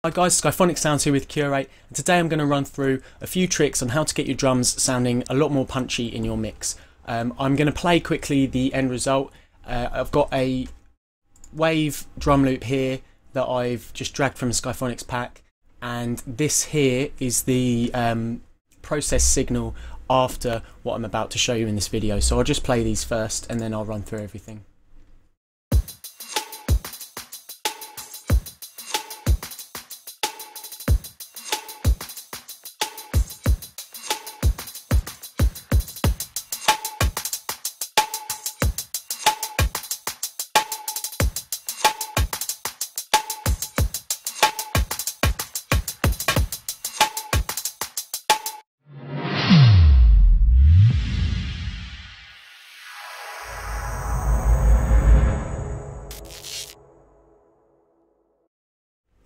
Hi guys, Skyphonic Sounds here with Curate, and today I'm going to run through a few tricks on how to get your drums sounding a lot more punchy in your mix. I'm going to play quickly the end result. I've got a wave drum loop here that I've just dragged from a Skyphonics pack, and this here is the process signal after what I'm about to show you in this video. So I'll just play these first and then I'll run through everything.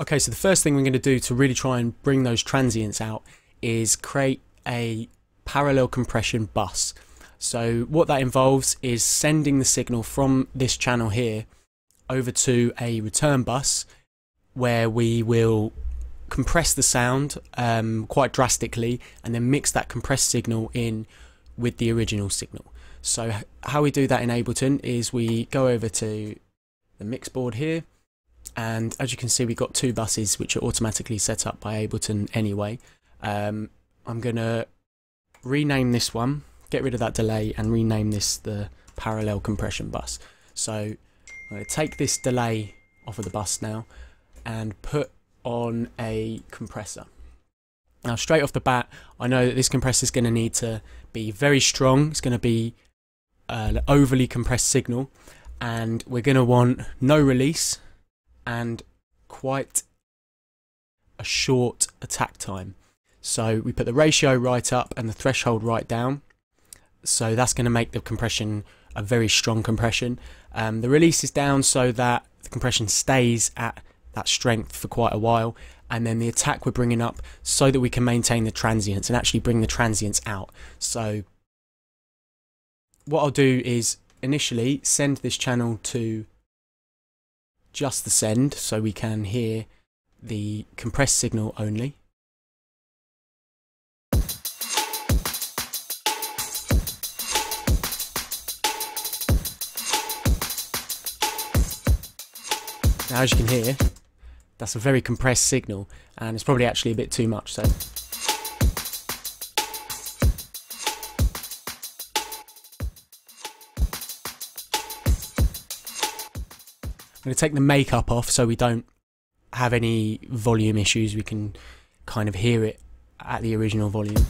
Okay, so the first thing we're going to do to really try and bring those transients out is create a parallel compression bus. So what that involves is sending the signal from this channel here over to a return bus where we will compress the sound quite drastically and then mix that compressed signal in with the original signal. So how we do that in Ableton is we go over to the mix board here, and as you can see we've got two buses which are automatically set up by Ableton anyway. I'm going to rename this one, get rid of that delay, and rename this the parallel compression bus. So I'm going to take this delay off of the bus now and put on a compressor. Now straight off the bat I know that this compressor is going to need to be very strong. It's going to be an overly compressed signal, and we're going to want no release and quite a short attack time. So we put the ratio right up and the threshold right down, so that's going to make the compression a very strong compression. The release is down so that the compression stays at that strength for quite a while, and then the attack we're bringing up so that we can maintain the transients and actually bring the transients out. So what I'll do is initially send this channel to just the send so we can hear the compressed signal only. Now as you can hear, that's a very compressed signal and it's probably actually a bit too much. So I'm going to take the makeup off so we don't have any volume issues. We can kind of hear it at the original volume.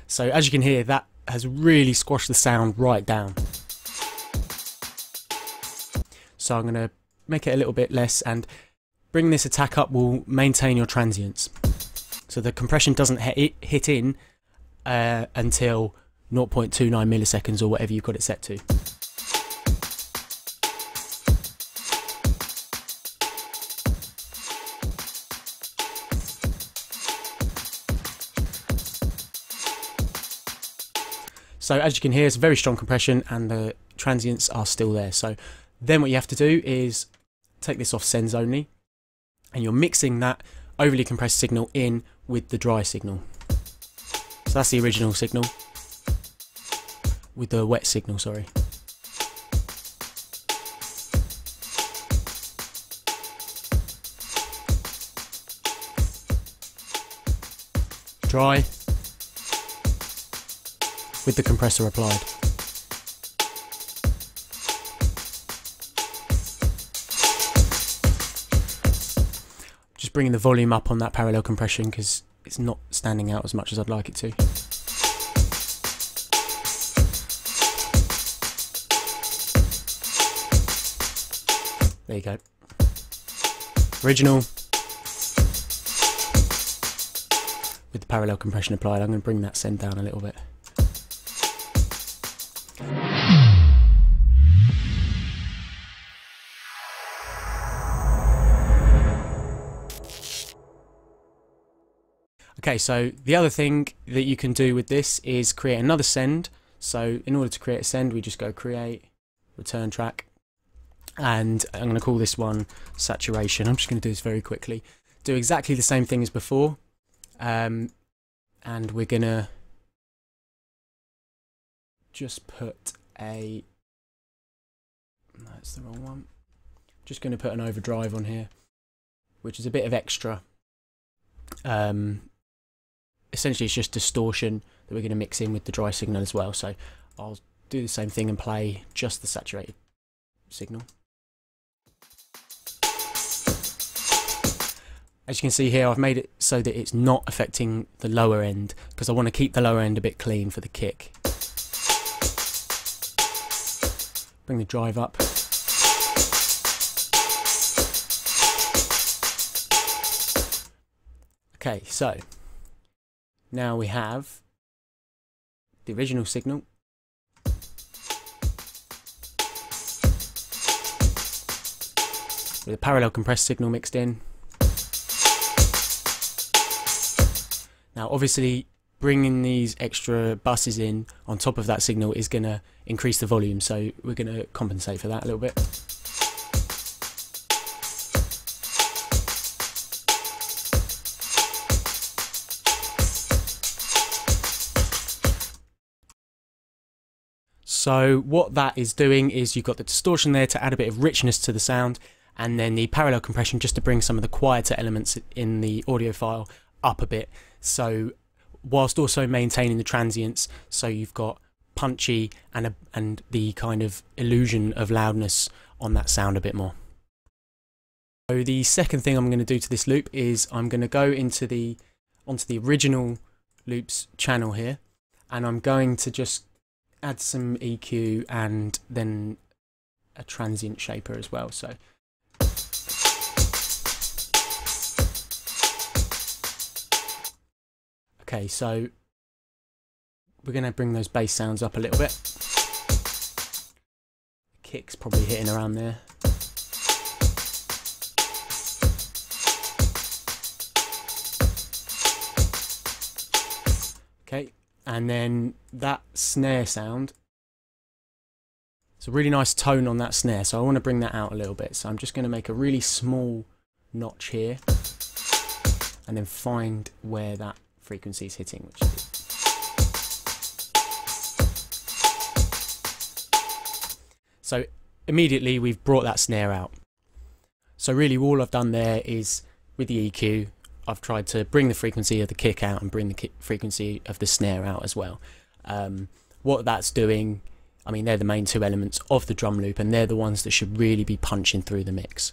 So as you can hear, that has really squashed the sound right down. So I'm going to make it a little bit less, and bringing this attack up will maintain your transients. So the compression doesn't hit in until 0.29 milliseconds or whatever you've got it set to. So as you can hear, it's a very strong compression and the transients are still there. So then what you have to do is take this off sends only, and you're mixing that overly compressed signal in with the dry signal. So that's the original signal with the wet signal, sorry. Dry with the compressor applied. Just bringing the volume up on that parallel compression because it's not standing out as much as I'd like it to. There you go. Original with the parallel compression applied. I'm going to bring that send down a little bit. Okay, so the other thing that you can do with this is create another send. So in order to create a send, we just go create, return track, and I'm going to call this one saturation. I'm just going to do this very quickly. Do exactly the same thing as before, and we're going to just put a, no, that's the wrong one. Just going to put an overdrive on here, which is a bit of extra. Essentially it's just distortion that we're going to mix in with the dry signal as well. So I'll do the same thing and play just the saturated signal. As you can see here, I've made it so that it's not affecting the lower end because I want to keep the lower end a bit clean for the kick. Bring the drive up. Okay, so now we have the original signal with a parallel compressed signal mixed in. Now obviously bringing these extra buses in on top of that signal is going to increase the volume, so we're going to compensate for that a little bit. So what that is doing is you've got the distortion there to add a bit of richness to the sound, and then the parallel compression just to bring some of the quieter elements in the audio file up a bit, so whilst also maintaining the transients, so you've got punchy and the kind of illusion of loudness on that sound a bit more. So the second thing I'm going to do to this loop is I'm going to go onto the original loops channel here, and I'm going to just add some EQ and then a transient shaper as well. So okay, so we're going to bring those bass sounds up a little bit. Kick's probably hitting around there. Okay, and then that snare sound, it's a really nice tone on that snare, so I want to bring that out a little bit. So I'm just going to make a really small notch here and then find where that frequency is hitting, which is so immediately we've brought that snare out. So really all I've done there is with the EQ I've tried to bring the frequency of the kick out and bring the frequency of the snare out as well. What that's doing, I mean, they're the main two elements of the drum loop, and they're the ones that should really be punching through the mix.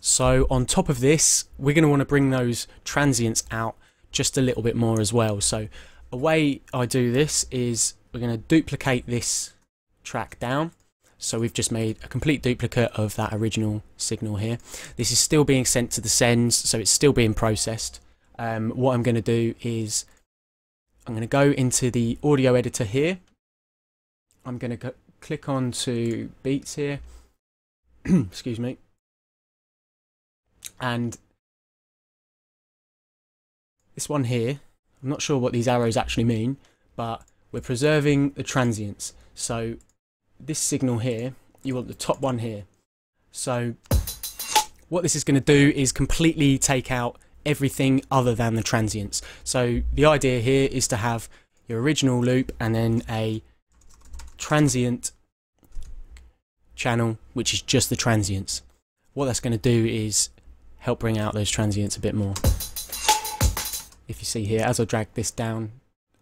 So on top of this, we're going to want to bring those transients out just a little bit more as well. So a way I do this is we're going to duplicate this track down. So we've just made a complete duplicate of that original signal here. This is still being sent to the sends, so it's still being processed. What I'm going to do is I'm going to go into the audio editor here. I'm going to click on to beats here. Excuse me. And this one here, I'm not sure what these arrows actually mean, but we're preserving the transients. So this signal here, you want the top one here. So what this is going to do is completely take out everything other than the transients. So the idea here is to have your original loop and then a transient channel, which is just the transients. What that's going to do is help bring out those transients a bit more. If you see here, as I drag this down,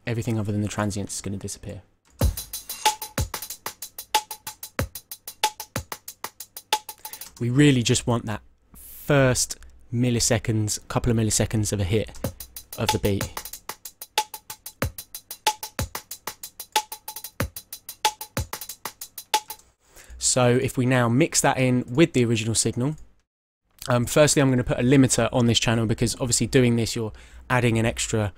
everything other than the transients is going to disappear. We really just want that first milliseconds, couple of milliseconds of a hit of the beat. So if we now mix that in with the original signal, firstly I'm going to put a limiter on this channel because obviously doing this you're adding an extra,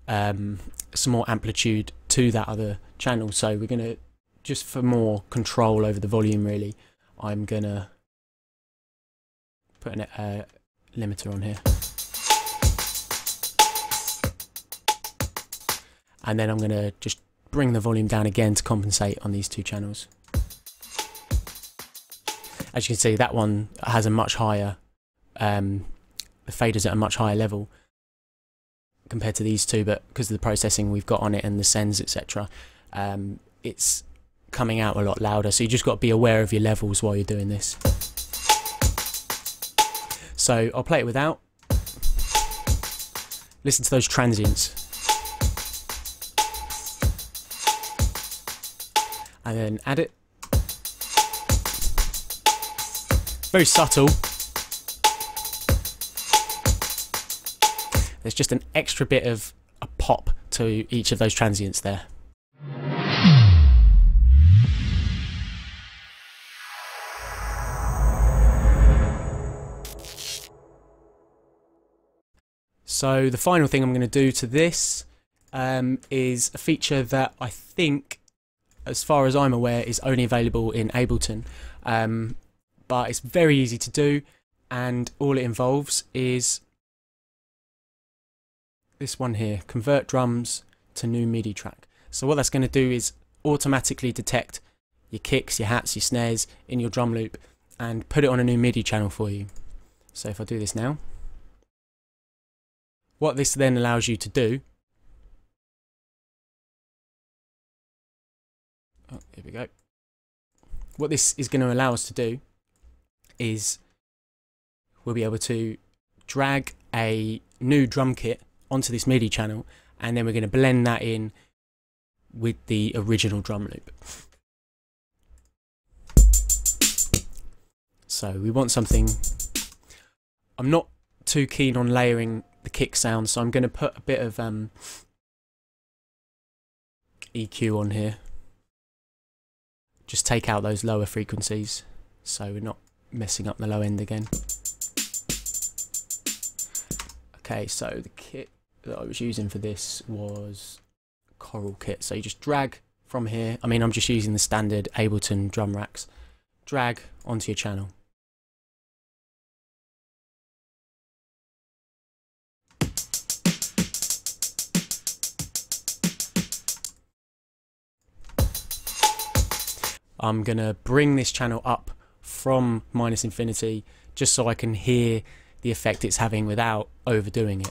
some more amplitude to that other channel. So we're going to just for more control over the volume really, I'm gonna put a limiter on here. And then I'm gonna just bring the volume down again to compensate on these two channels. As you can see, that one has a much higher, the fader's at a much higher level compared to these two, but because of the processing we've got on it and the sends, etc., it's coming out a lot louder. So you just got to be aware of your levels while you're doing this. So I'll play it without. Listen to those transients. And then add it. Very subtle. There's just an extra bit of a pop to each of those transients there. So the final thing I'm going to do to this is a feature that I think, as far as I'm aware, is only available in Ableton. But it's very easy to do, and all it involves is this one here, convert drums to new MIDI track. So what that's going to do is automatically detect your kicks, your hats, your snares in your drum loop and put it on a new MIDI channel for you. So if I do this now, what this then allows you to do, oh, here we go. What this is going to allow us to do is we'll be able to drag a new drum kit onto this MIDI channel, and then we're going to blend that in with the original drum loop. So we want something, I'm not too keen on layering the kick sound, so I'm going to put a bit of EQ on here. Just take out those lower frequencies so we're not messing up the low end again. Okay, so the kit that I was using for this was Coral kit. So you just drag from here. I mean, I'm just using the standard Ableton drum racks. Drag onto your channel. I'm gonna bring this channel up from -infinity just so I can hear the effect it's having without overdoing it.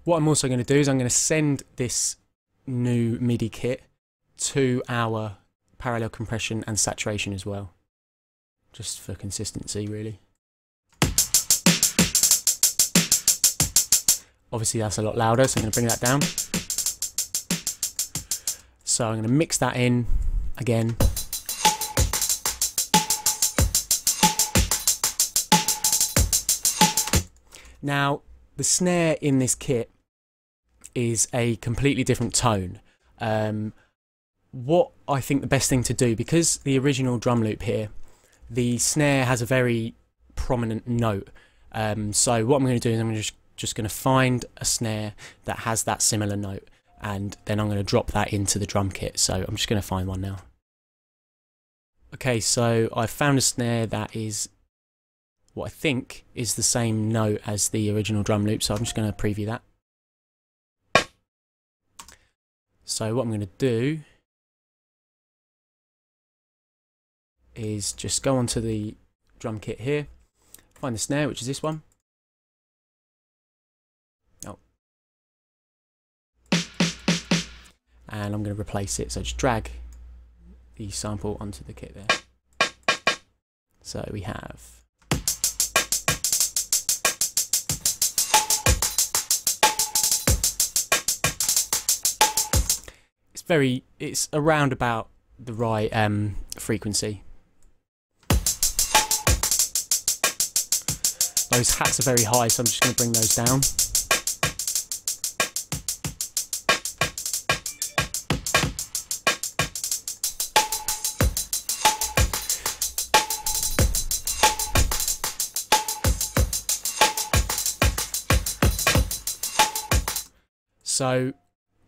What I'm also going to do is I'm going to send this new MIDI kit to our parallel compression and saturation as well, just for consistency really. Obviously that's a lot louder, so I'm going to bring that down. So I'm going to mix that in again. Now, the snare in this kit is a completely different tone. What I think the best thing to do, because the original drum loop here, the snare has a very prominent note. So what I'm going to do is I'm just going to find a snare that has that similar note, and then I'm going to drop that into the drum kit. So I'm just going to find one now. Okay, so I've found a snare that is what I think is the same note as the original drum loop, so I'm just going to preview that. So what I'm going to do is just go onto the drum kit here, find the snare, which is this one. Oh. And I'm going to replace it, so just drag the sample onto the kit there. So we have it's around about the right frequency. Those hats are very high, so I'm just going to bring those down. So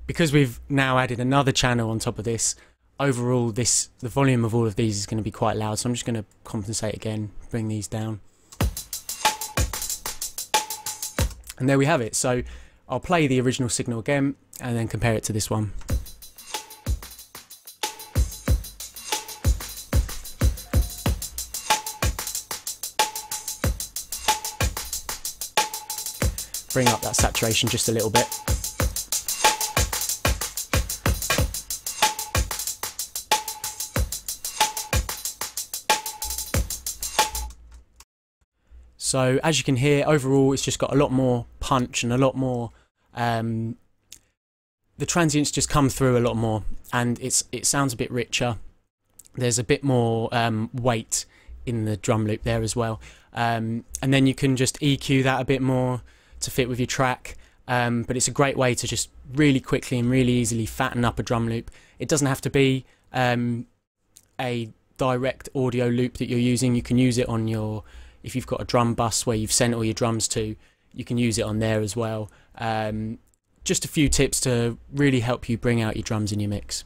because we've now added another channel on top of this, overall the volume of all of these is going to be quite loud, so I'm just going to compensate again, bring these down. And there we have it. So I'll play the original signal again and then compare it to this one. Bring up that saturation just a little bit. So as you can hear, overall it's just got a lot more punch and a lot more, the transients just come through a lot more, and it sounds a bit richer. There's a bit more weight in the drum loop there as well, and then you can just EQ that a bit more to fit with your track, but it's a great way to just really quickly and really easily fatten up a drum loop. It doesn't have to be a direct audio loop that you're using. You can use it on your, if you've got a drum bus where you've sent all your drums to, you can use it on there as well. Just a few tips to really help you bring out your drums in your mix.